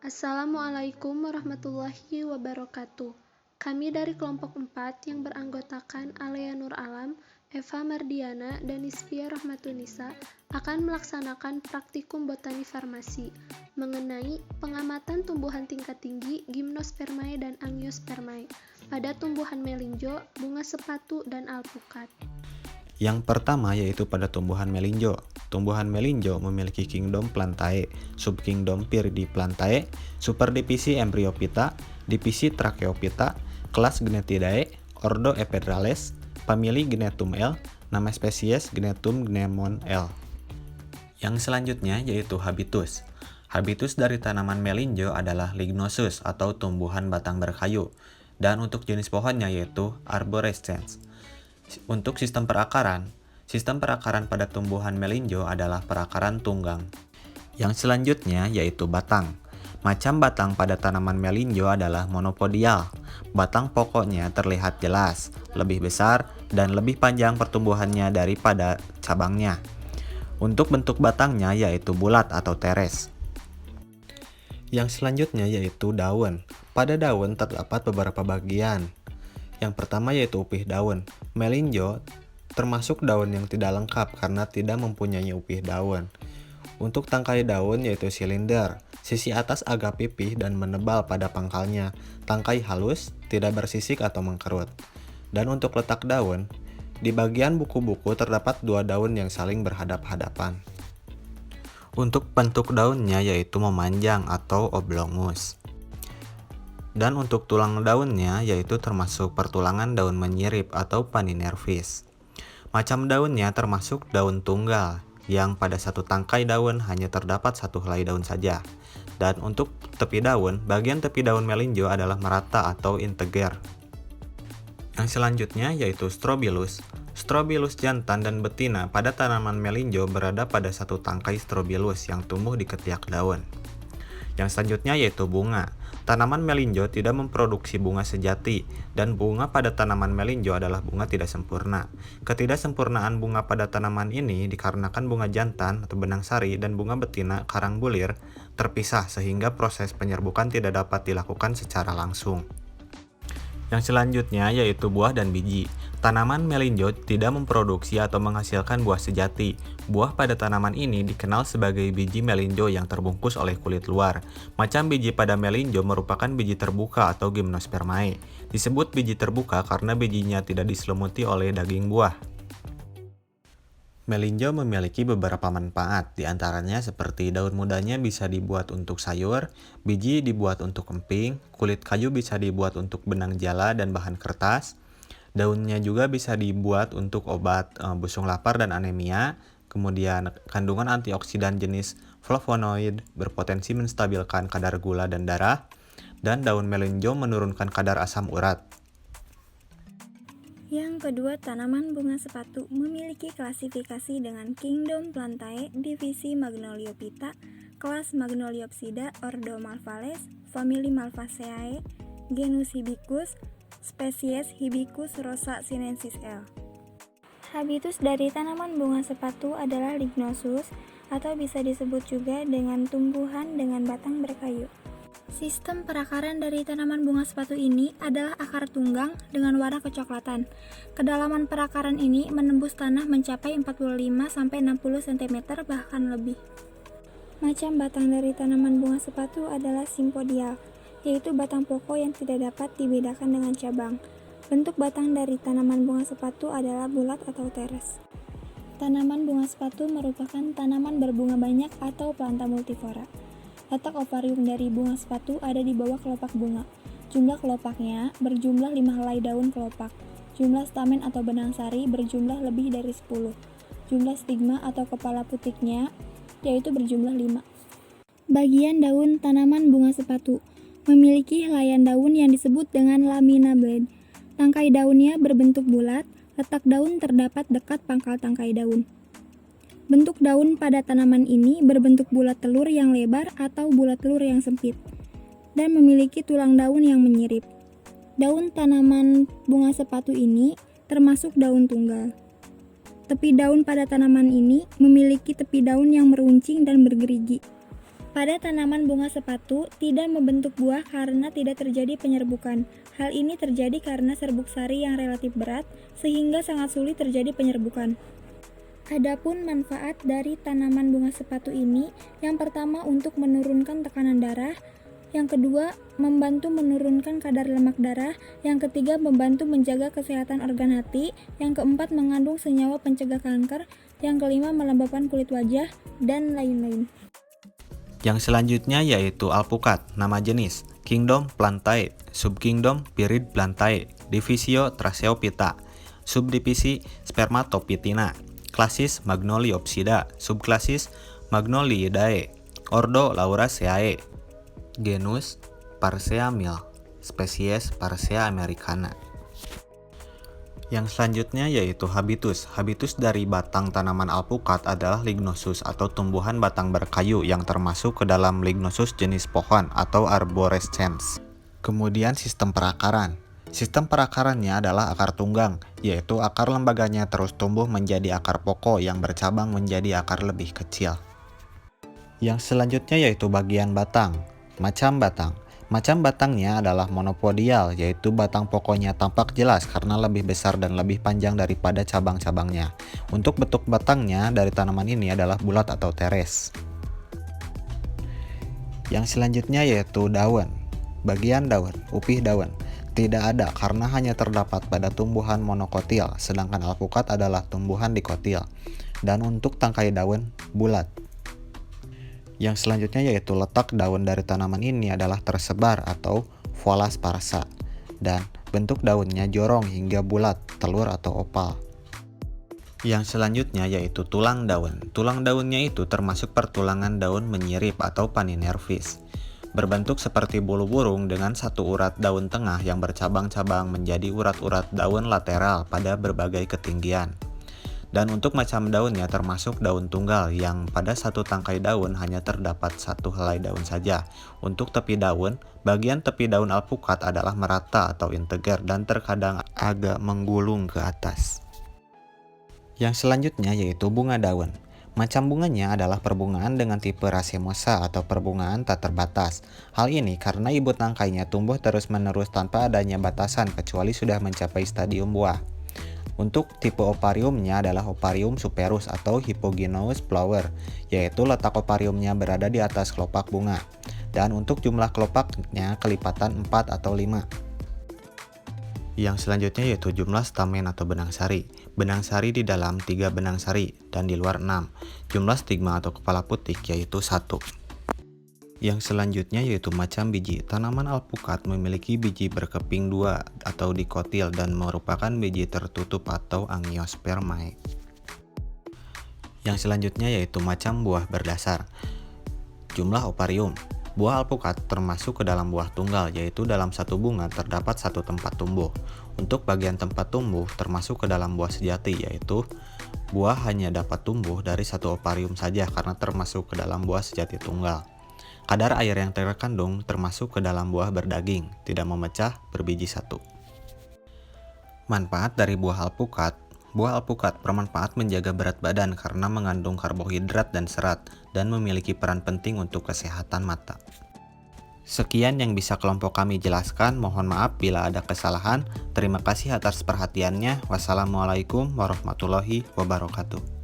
Assalamualaikum warahmatullahi wabarakatuh. Kami dari kelompok 4 yang beranggotakan Alea Nur Alam, Eva Mardiana, dan Nisfia Rahmatunisa akan melaksanakan praktikum botani farmasi mengenai pengamatan tumbuhan tingkat tinggi Gymnospermae dan Angiospermae pada tumbuhan melinjo, bunga sepatu, dan alpukat. Yang pertama yaitu pada tumbuhan melinjo. Tumbuhan melinjo memiliki kingdom Plantae, subkingdom Viridiplantae, superdivisi Embryophyta, divisi Tracheophyta, kelas Gnethidae, ordo Epedrales, famili Gnetum L, nama spesies Gnetum gnemon L. Yang selanjutnya yaitu habitus. Habitus dari tanaman melinjo adalah lignosus atau tumbuhan batang berkayu, dan untuk jenis pohonnya yaitu arborescens. Untuk sistem perakaran pada tumbuhan melinjo adalah perakaran tunggang. Yang selanjutnya yaitu batang. Macam batang pada tanaman melinjo adalah monopodial. Batang pokoknya terlihat jelas, lebih besar, dan lebih panjang pertumbuhannya daripada cabangnya. Untuk bentuk batangnya yaitu bulat atau teres. Yang selanjutnya yaitu daun. Pada daun terdapat beberapa bagian. Yang pertama yaitu upih daun. Melinjo termasuk daun yang tidak lengkap karena tidak mempunyai upih daun. Untuk tangkai daun yaitu silinder. Sisi atas agak pipih dan menebal pada pangkalnya. Tangkai halus, tidak bersisik atau mengkerut. Dan untuk letak daun, di bagian buku-buku terdapat dua daun yang saling berhadap-hadapan. Untuk bentuk daunnya yaitu memanjang atau oblongus. Dan untuk tulang daunnya yaitu termasuk pertulangan daun menyirip atau paninervis. Macam daunnya termasuk daun tunggal yang pada satu tangkai daun hanya terdapat satu helai daun saja. Dan untuk tepi daun, bagian tepi daun melinjo adalah merata atau integer. Yang selanjutnya yaitu strobilus. Strobilus jantan dan betina pada tanaman melinjo berada pada satu tangkai strobilus yang tumbuh di ketiak daun. Yang selanjutnya yaitu bunga. Tanaman melinjo tidak memproduksi bunga sejati, dan bunga pada tanaman melinjo adalah bunga tidak sempurna. Ketidaksempurnaan bunga pada tanaman ini dikarenakan bunga jantan atau benang sari dan bunga betina karang bulir terpisah sehingga proses penyerbukan tidak dapat dilakukan secara langsung. Yang selanjutnya yaitu buah dan biji. Tanaman melinjo tidak memproduksi atau menghasilkan buah sejati. Buah pada tanaman ini dikenal sebagai biji melinjo yang terbungkus oleh kulit luar. Macam biji pada melinjo merupakan biji terbuka atau gymnospermae. Disebut biji terbuka karena bijinya tidak diselimuti oleh daging buah. Melinjo memiliki beberapa manfaat, diantaranya seperti daun mudanya bisa dibuat untuk sayur, biji dibuat untuk emping, kulit kayu bisa dibuat untuk benang jala dan bahan kertas, daunnya juga bisa dibuat untuk obat busung lapar dan anemia, kemudian kandungan antioksidan jenis flavonoid berpotensi menstabilkan kadar gula dan darah, dan daun melinjo menurunkan kadar asam urat. Yang kedua, tanaman bunga sepatu memiliki klasifikasi dengan kingdom Plantae, divisi Magnoliophyta, kelas Magnoliopsida, ordo Malvales, famili Malvaceae, genus Hibiscus, spesies Hibiscus rosa sinensis L. Habitus dari tanaman bunga sepatu adalah lignosus atau bisa disebut juga dengan tumbuhan dengan batang berkayu. Sistem perakaran dari tanaman bunga sepatu ini adalah akar tunggang dengan warna kecoklatan. Kedalaman perakaran ini menembus tanah mencapai 45-60 cm bahkan lebih. Macam batang dari tanaman bunga sepatu adalah simpodial, yaitu batang pokok yang tidak dapat dibedakan dengan cabang. Bentuk batang dari tanaman bunga sepatu adalah bulat atau teres. Tanaman bunga sepatu merupakan tanaman berbunga banyak atau planta multiflora. Letak ovarium dari bunga sepatu ada di bawah kelopak bunga. Jumlah kelopaknya berjumlah 5 helai daun kelopak. Jumlah stamen atau benang sari berjumlah lebih dari 10. Jumlah stigma atau kepala putiknya yaitu berjumlah 5. Bagian daun tanaman bunga sepatu memiliki helaian daun yang disebut dengan lamina blade. Tangkai daunnya berbentuk bulat, letak daun terdapat dekat pangkal tangkai daun. Bentuk daun pada tanaman ini berbentuk bulat telur yang lebar atau bulat telur yang sempit, dan memiliki tulang daun yang menyirip. Daun tanaman bunga sepatu ini termasuk daun tunggal. Tepi daun pada tanaman ini memiliki tepi daun yang meruncing dan bergerigi. Pada tanaman bunga sepatu, tidak membentuk buah karena tidak terjadi penyerbukan. Hal ini terjadi karena serbuk sari yang relatif berat, sehingga sangat sulit terjadi penyerbukan. Adapun manfaat dari tanaman bunga sepatu ini, yang pertama untuk menurunkan tekanan darah, yang kedua membantu menurunkan kadar lemak darah, yang ketiga membantu menjaga kesehatan organ hati, yang keempat mengandung senyawa pencegah kanker, yang kelima melembabkan kulit wajah, dan lain-lain. Yang selanjutnya yaitu alpukat, nama jenis Kingdom Plantae, subkingdom Pirid Plantae, divisio Tracheophyta, subdivisi Spermatopitina, klasis Magnoliopsida, subklasis Magnoliidae, ordo Lauraceae, genus Parcea mil, spesies Parcea americana. Yang selanjutnya yaitu habitus. Habitus dari batang tanaman alpukat adalah lignosus atau tumbuhan batang berkayu yang termasuk ke dalam lignosus jenis pohon atau arborescens. Kemudian sistem perakaran. Sistem perakarannya adalah akar tunggang, yaitu akar lembaganya terus tumbuh menjadi akar pokok yang bercabang menjadi akar lebih kecil. Yang selanjutnya yaitu bagian batang. Macam batang. Macam batangnya adalah monopodial, yaitu batang pokoknya tampak jelas karena lebih besar dan lebih panjang daripada cabang-cabangnya. Untuk bentuk batangnya dari tanaman ini adalah bulat atau teres. Yang selanjutnya yaitu daun. Bagian daun, upih daun. Tidak ada karena hanya terdapat pada tumbuhan monokotil, sedangkan alpukat adalah tumbuhan dikotil. Dan untuk tangkai daun, bulat. Yang selanjutnya yaitu letak daun dari tanaman ini adalah tersebar atau volas sparsa, dan bentuk daunnya jorong hingga bulat, telur atau opal. Yang selanjutnya yaitu tulang daun. Tulang daunnya itu termasuk pertulangan daun menyirip atau paninervis. Berbentuk seperti bulu burung dengan satu urat daun tengah yang bercabang-cabang menjadi urat-urat daun lateral pada berbagai ketinggian. Dan untuk macam daunnya termasuk daun tunggal yang pada satu tangkai daun hanya terdapat satu helai daun saja. Untuk tepi daun, bagian tepi daun alpukat adalah merata atau integer dan terkadang agak menggulung ke atas. Yang selanjutnya yaitu bunga daun. Macam bunganya adalah perbungaan dengan tipe racemosa atau perbungaan tak terbatas. Hal ini karena ibu tangkainya tumbuh terus-menerus tanpa adanya batasan kecuali sudah mencapai stadium buah. Untuk tipe opariumnya adalah oparium superus atau hypogynous flower, yaitu letak opariumnya berada di atas kelopak bunga. Dan untuk jumlah kelopaknya kelipatan 4 atau 5. Yang selanjutnya yaitu jumlah stamen atau benang sari. Benang sari di dalam 3 benang sari dan di luar 6. Jumlah stigma atau kepala putik yaitu 1. Yang selanjutnya yaitu macam biji. Tanaman alpukat memiliki biji berkeping 2 atau dikotil dan merupakan biji tertutup atau angiospermae. Yang selanjutnya yaitu macam buah berdasar. Jumlah oparium. Buah alpukat termasuk ke dalam buah tunggal, yaitu dalam satu bunga terdapat satu tempat tumbuh. Untuk bagian tempat tumbuh termasuk ke dalam buah sejati, yaitu buah hanya dapat tumbuh dari satu oparium saja karena termasuk ke dalam buah sejati tunggal. Kadar air yang terkandung termasuk ke dalam buah berdaging, tidak memecah, berbiji satu. Manfaat dari buah alpukat. Buah alpukat bermanfaat menjaga berat badan karena mengandung karbohidrat dan serat dan memiliki peran penting untuk kesehatan mata. Sekian yang bisa kelompok kami jelaskan, mohon maaf bila ada kesalahan. Terima kasih atas perhatiannya. Wassalamualaikum warahmatullahi wabarakatuh.